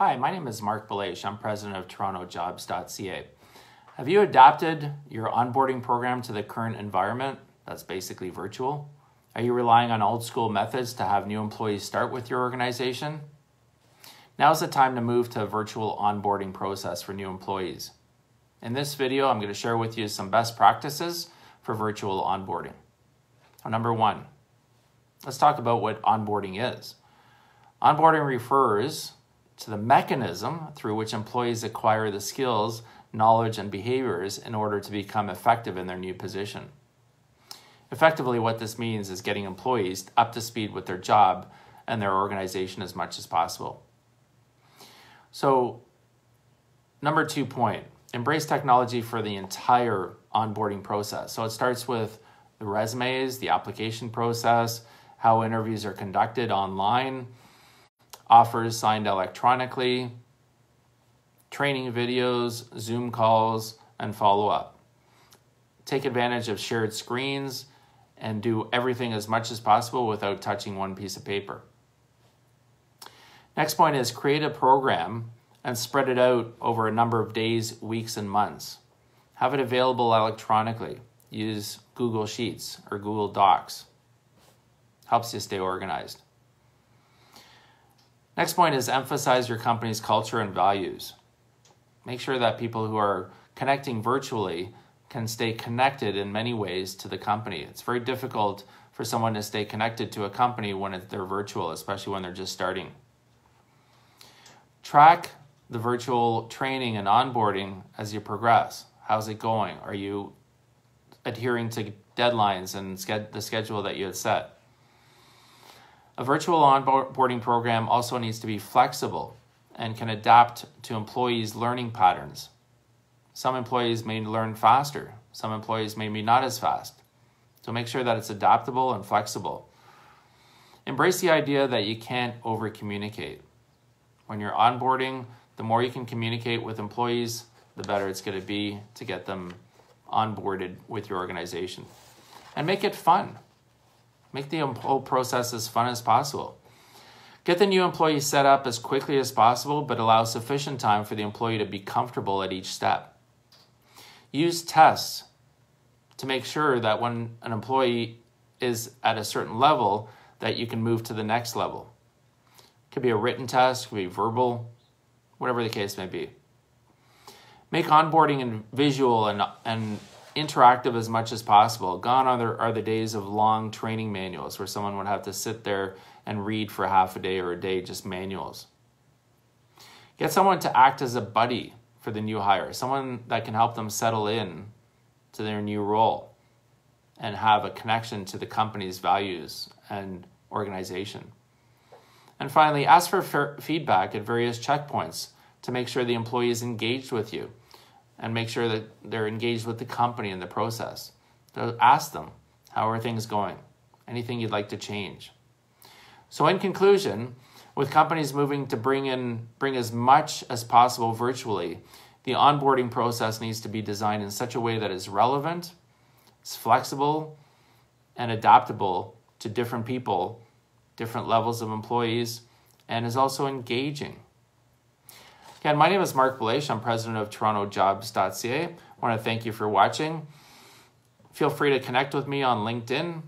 Hi, my name is Marc Belaiche. I'm president of TorontoJobs.ca. Have you adapted your onboarding program to the current environment that's basically virtual? Are you relying on old school methods to have new employees start with your organization? Now's the time to move to a virtual onboarding process for new employees. In this video, I'm going to share with you some best practices for virtual onboarding. Number one, let's talk about what onboarding is. Onboarding refers to the mechanism through which employees acquire the skills, knowledge, and behaviors in order to become effective in their new position. Effectively, what this means is getting employees up to speed with their job and their organization as much as possible. So, number 2 point, embrace technology for the entire onboarding process. So it starts with the resumes, the application process, how interviews are conducted online, offers signed electronically, training videos, Zoom calls, and follow-up. Take advantage of shared screens and do everything as much as possible without touching one piece of paper. Next point is create a program and spread it out over a number of days, weeks, and months. Have it available electronically. Use Google Sheets or Google Docs. Helps you stay organized. Next point is emphasize your company's culture and values. Make sure that people who are connecting virtually can stay connected in many ways to the company. It's very difficult for someone to stay connected to a company when they're virtual, especially when they're just starting. Track the virtual training and onboarding as you progress. How's it going? Are you adhering to deadlines and the schedule that you had set? A virtual onboarding program also needs to be flexible and can adapt to employees' learning patterns. Some employees may learn faster. Some employees may be not as fast. So make sure that it's adaptable and flexible. Embrace the idea that you can't over-communicate. When you're onboarding, the more you can communicate with employees, the better it's going to be to get them onboarded with your organization. And make it fun. Make the whole process as fun as possible. Get the new employee set up as quickly as possible, but allow sufficient time for the employee to be comfortable at each step. Use tests to make sure that when an employee is at a certain level, that you can move to the next level. It could be a written test, it could be verbal, whatever the case may be. Make onboarding visual and interactive as much as possible. Gone are the days of long training manuals where someone would have to sit there and read for half a day or a day just manuals. Get someone to act as a buddy for the new hire, someone that can help them settle in to their new role and have a connection to the company's values and organization. And finally, ask for feedback at various checkpoints to make sure the employee is engaged with you and make sure that they're engaged with the company in the process. So ask them, how are things going? Anything you'd like to change? So in conclusion, with companies moving to bring as much as possible virtually, the onboarding process needs to be designed in such a way that is relevant, it's flexible, and adaptable to different people, different levels of employees, and is also engaging. Again, my name is Marc Belaiche. I'm president of TorontoJobs.ca. I want to thank you for watching. Feel free to connect with me on LinkedIn.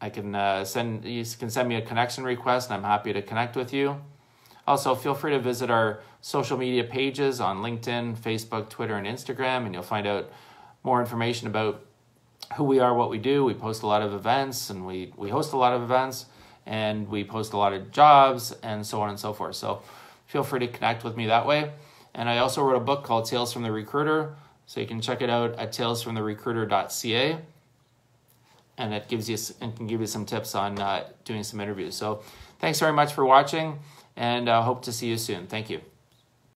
You can send me a connection request, and I'm happy to connect with you. Also, feel free to visit our social media pages on LinkedIn, Facebook, Twitter, and Instagram, and you'll find out more information about who we are, what we do. We post a lot of events, and we host a lot of events, and we post a lot of jobs, and so on and so forth. So feel free to connect with me that way. And I also wrote a book called Tales from the Recruiter, so you can check it out at talesfromtherecruiter.ca, and it can give you some tips on doing some interviews. So thanks very much for watching, and I hope to see you soon. Thank you.